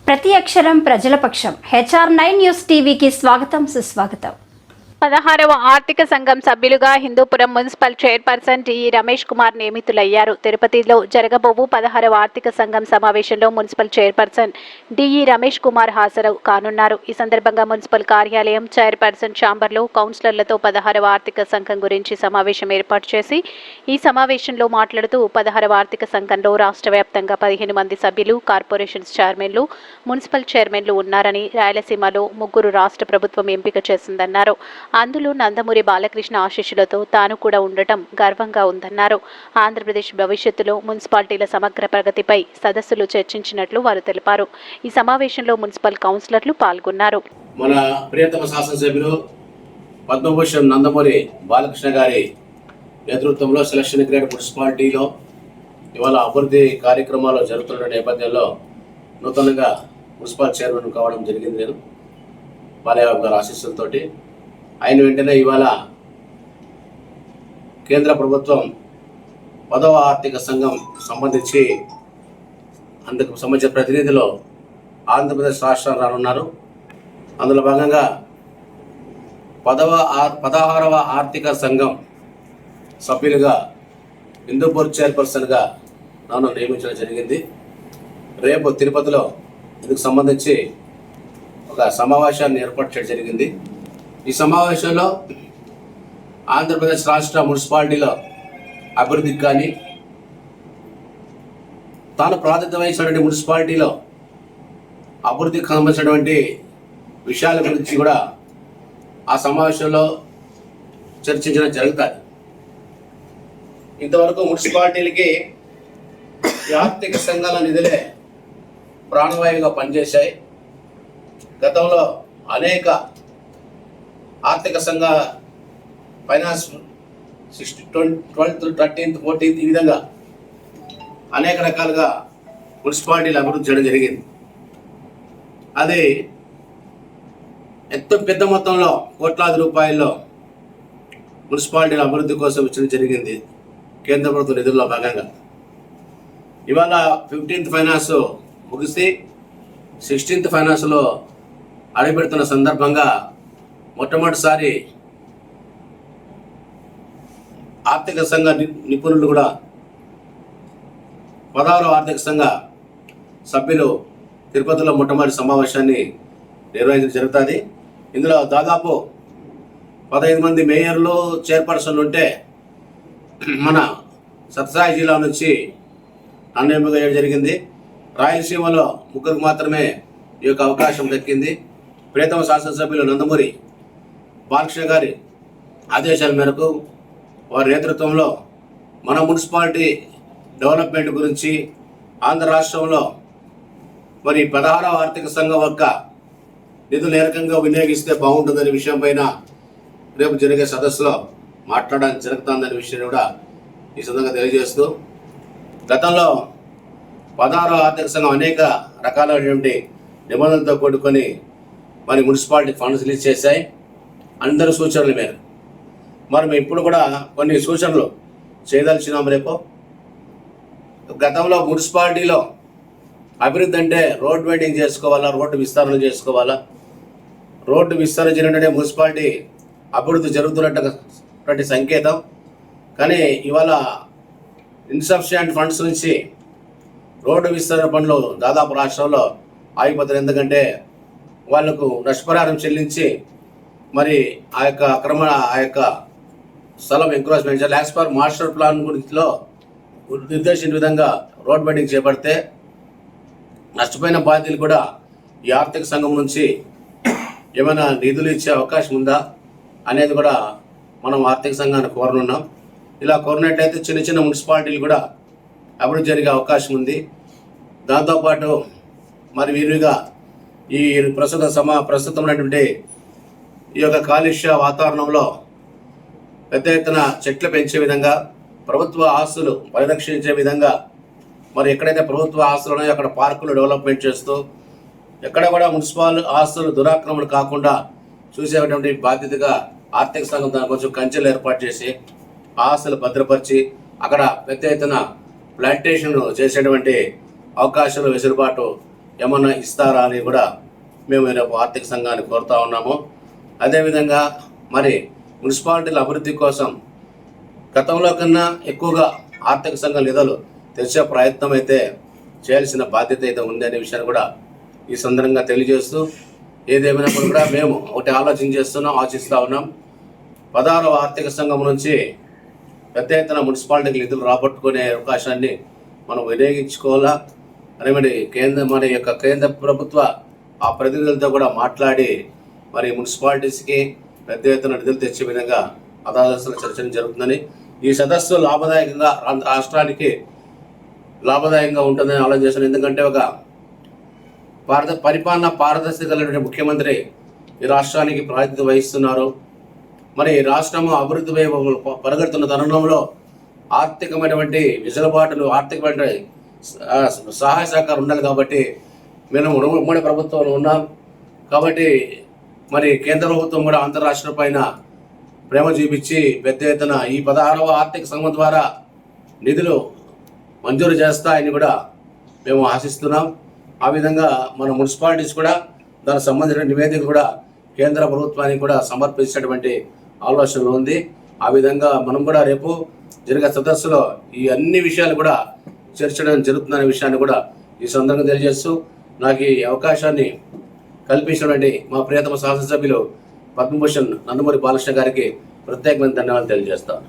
ప్రతి అక్షరం ప్రజల పక్షం. HR9 న్యూస్ టీవీకి స్వాగతం, సుస్వాగతం. 16వ ఆర్థిక సంఘం సభ్యులుగా Hindupuram municipal chairperson D Ramesh Kumar నియమితులయ్యారు. తిరుపతిలో జరగబోవు 16వ ఆర్థిక సంఘం సమావేశంలో municipal chairperson DE Ramesh Kumar హాజరు కానున్నారు. ఈ సందర్భంగా మున్సిపల్ కార్యాలయం, చైర్పర్సన్ ఛాంబర్లో కౌన్సిలర్లతో 16వ ఆర్థిక సంఘం గురించి సమావేశం ఏర్పాటు చేసి ఈ సమావేశంలో మాట్లాడుతూ 16వ ఆర్థిక సంఘంలో రాష్ట్ర వ్యాప్తంగా 15 మంది సభ్యులు, కార్పొరేషన్స్ చైర్మన్లు, మున్సిపల్ చైర్మన్లు ఉన్నారని, రాయలసీమలో 3 రాష్ట్ర ప్రభుత్వం ఎంపిక చేసిందన్నారు. అందులో నందమూరి బాలకృష్ణ ఆశీస్సులతో తాను కూడా ఉండటం గర్వంగా ఉందన్నారు. ఆంధ్రప్రదేశ్ భవిష్యత్తులో మున్సిపాలిటీల సమగ్ర ప్రగతిపై సదస్సులు చర్చించినట్లు వారు తెలిపారు. ఈ సమావేశంలో మున్సిపల్ కౌన్సిలర్లు పాల్గొన్నారు. మన ప్రియతమ శాసనసభ్యులు పద్మభూషణ్ నందమూరి బాలకృష్ణ గారి నేతృత్వంలో సెలక్షన్ గ్రేడ్ మున్సిపాలిటీలో ఇవాళ అభివృద్ధి కార్యక్రమాలు జరుగుతున్న నేపథ్యంలో నూతనంగా మున్సిపల్ చైర్మన్ కావడం జరిగింది. నేను బాలయ్య గారి ఆశీస్సులతోటి ఆయన వెంటనే ఇవాళ కేంద్ర ప్రభుత్వం 10వ ఆర్థిక సంఘం సంబంధించి అందుకు సంబంధించిన ప్రతినిధులు ఆంధ్రప్రదేశ్ రాష్ట్రం రానున్నారు. అందులో భాగంగా 16వ ఆర్థిక సంఘం సభ్యులుగా హిందూపూర్ చైర్పర్సన్గా నన్ను నియమించడం జరిగింది. రేపు తిరుపతిలో ఇందుకు సంబంధించి ఒక సమావేశాన్ని ఏర్పాటు చేయడం జరిగింది. ఈ సమావేశంలో ఆంధ్రప్రదేశ్ రాష్ట్ర మున్సిపాలిటీల అభివృద్ధికి కానీ, తాను ప్రాధాన్యత వహించినటువంటి మున్సిపాలిటీలో అభివృద్ధికి సంబంధించినటువంటి విషయాల గురించి కూడా ఆ సమావేశంలో చర్చించడం జరుగుతుంది. ఇంతవరకు మున్సిపాలిటీలకి ఈ ఆర్థిక సంఘాల నిధులే ప్రాణవాయువుగా పనిచేశాయి. గతంలో అనేక ఆర్థిక సంఘ ఫైనాన్స్ 12th, 13th, 14th ఈ విధంగా అనేక రకాలుగా మున్సిపాలిటీలు అభివృద్ధి చేయడం జరిగింది. అది ఎంతో పెద్ద మొత్తంలో కోట్లాది రూపాయల్లో మున్సిపాలిటీల అభివృద్ధి కోసం ఇచ్చడం జరిగింది కేంద్ర ప్రభుత్వ నిధుల్లో భాగంగా. ఇవాళ 15th ఫైనాన్స్ ముగిసి 16th ఫైనాన్స్లో అడుగుపెడుతున్న సందర్భంగా మొట్టమొదటిసారి ఆర్థిక సంఘ నిపుణులు కూడా 16వ ఆర్థిక సంఘ సభ్యులు తిరుపతిలో మొట్టమొదటి సమావేశాన్ని నిర్వహించడం జరుగుతుంది. ఇందులో దాదాపు 15 మంది మేయర్లు, చైర్పర్సన్లు ఉంటే మన సత్యసాయి జిల్లా నుంచి నన్ను ఎంపిక చేయడం జరిగింది. రాయలసీమలో 3 మాత్రమే ఈ యొక్క అవకాశం దక్కింది. ప్రియతమ శాసనసభ్యులు నందమూరి బాలకృష్ణ గారి ఆదేశాల మేరకు వారి నేతృత్వంలో మన మున్సిపాలిటీ డెవలప్మెంట్ గురించి ఆంధ్ర రాష్ట్రంలో మరి 16వ ఆర్థిక సంఘం యొక్క నిధులు ఏ రకంగా వినియోగిస్తే బాగుంటుందనే విషయం పైన రేపు జరిగే సదస్సులో మాట్లాడడానికి జరుగుతుందనే విషయాన్ని కూడా ఈ సందర్భంగా తెలియజేస్తూ, గతంలో 16వ ఆర్థిక సంఘం అనేక రకాలైనటువంటి నిబంధనలతో కూడుకొని మరి మున్సిపాలిటీ ఫండ్స్ రిలీజ్ చేశాయి. అందరి సూచనల మేర మరి మేము ఇప్పుడు కూడా కొన్ని సూచనలు చేయదలిచినాం. రేపు గతంలో మున్సిపాలిటీలో అభివృద్ధి అంటే రోడ్ వైడింగ్ చేసుకోవాలా, రోడ్డు విస్తరణ చేసుకోవాలా. రోడ్డు విస్తరణ జరిగినట్టే మున్సిపాలిటీ అభివృద్ధి జరుగుతున్నటువంటి సంకేతం. కానీ ఇవాళ ఇన్సఫిషియంట్ ఫండ్స్ నుంచి రోడ్డు విస్తరణ పనులు దాదాపు రాష్ట్రంలో ఆగిపోతారు. ఎందుకంటే వాళ్లకు నష్టపరిహారం చెల్లించి మరి ఆ యొక్క స్థలం encroachment as per master plan గురించిలో నిర్దేశించిన విధంగా రోడ్ బైండింగ్ చేపడితే నష్టపోయిన బాధ్యతలు కూడా ఈ ఆర్థిక సంఘం నుంచి ఏమైనా నిధులు ఇచ్చే అవకాశం ఉందా అనేది కూడా మనం ఆర్థిక సంఘాన్ని కోరనున్నాం. ఇలా కోరినట్టయితే చిన్న చిన్న మున్సిపాలిటీలు కూడా అభివృద్ధి జరిగే అవకాశం ఉంది. దాంతోపాటు మరి వీరుగా ఈ ప్రస్తుతం ఉన్నటువంటి ఈ యొక్క కాలుష్య వాతావరణంలో పెద్ద ఎత్తున చెట్లు పెంచే విధంగా, ప్రభుత్వ ఆస్తులు పరిరక్షించే విధంగా మరి ఎక్కడైతే ప్రభుత్వ ఆస్తులు ఉన్నాయో అక్కడ పార్కులు డెవలప్మెంట్ చేస్తూ ఎక్కడ కూడా మున్సిపల్ ఆస్తులు దురాక్రమణ కాకుండా చూసేటువంటి బాధ్యతగా ఆర్థిక సంఘం దాని కొంచెం కంచెలు ఏర్పాటు చేసి ఆస్తులు భద్రపరిచి అక్కడ పెద్ద ఎత్తున ప్లాంటేషన్ చేసేటువంటి అవకాశాలు వెసులుబాటు ఏమన్నా ఇస్తారా అని కూడా మేము రేపు ఆర్థిక సంఘాన్ని కోరుతా ఉన్నాము. అదేవిధంగా మరి మున్సిపాలిటీల అభివృద్ధి కోసం గతంలో కన్నా ఎక్కువగా ఆర్థిక సంఘం నిధులు తెచ్చే ప్రయత్నం అయితే చేయాల్సిన బాధ్యత అయితే ఉంది అనే విషయాన్ని కూడా ఈ సందర్భంగా తెలియజేస్తూ, ఏదేమైనప్పుడు కూడా మేము ఒకటి ఆశిస్తూ ఉన్నాం. 16వ ఆర్థిక సంఘం నుంచి పెద్ద ఎత్తున మున్సిపాలిటీకి నిధులు రాబట్టుకునే అవకాశాన్ని మనం వినియోగించుకోవాలా అని మన యొక్క కేంద్ర ప్రభుత్వ ఆ ప్రతినిధులతో కూడా మాట్లాడి మరి మున్సిపాలిటీస్కి పెద్ద ఎత్తున నిధులు తెచ్చే విధంగా అదాలసల చర్చ జరుగుతుందని, ఈ సదస్సు లాభదాయకంగా రాష్ట్రానికి లాభదాయకంగా ఉంటుందని ఆలోచన చేశాను. ఎందుకంటే ఒక పరిపాలన పారదర్శకత కలిగిన ముఖ్యమంత్రి ఈ రాష్ట్రానికి ప్రాతినిధ్యం వహిస్తున్నారు. మరి రాష్ట్రము అభివృద్ధి పరిగెడుతున్న తరుణంలో ఆర్థికమైనటువంటి విజలబాటులు, ఆర్థికమైన సహాయ సహకారం ఉండాలి. కాబట్టి మేము ఉమ్మడి ప్రభుత్వంలో ఉన్నాం. కాబట్టి మరి కేంద్ర ప్రభుత్వం కూడా అంతరాష్ట్ర పైన ప్రేమ చూపించి పెద్ద ఎత్తున ఈ 16వ ఆర్థిక సంఘం ద్వారా నిధులు మంజూరు చేస్తాయని కూడా మేము ఆశిస్తున్నాం. ఆ విధంగా మన మున్సిపాలిటీస్ కూడా దానికి సంబంధించిన నివేదిక కూడా కేంద్ర ప్రభుత్వానికి కూడా సమర్పించినటువంటి ఆలోచనలు ఉంది. ఆ విధంగా మనం కూడా రేపు జరిగే సదస్సులో ఈ అన్ని విషయాలు కూడా చర్చడం జరుగుతుందనే విషయాన్ని కూడా ఈ సందర్భంగా తెలియజేస్తూ, నాకు ఈ అవకాశాన్ని కల్పించినటువంటి మా ప్రియతమ శాసనసభ్యులు పద్మభూషణ్ నందమూరి బాలకృష్ణ గారికి ప్రత్యేకమైన ధన్యవాదాలు తెలియజేస్తాను.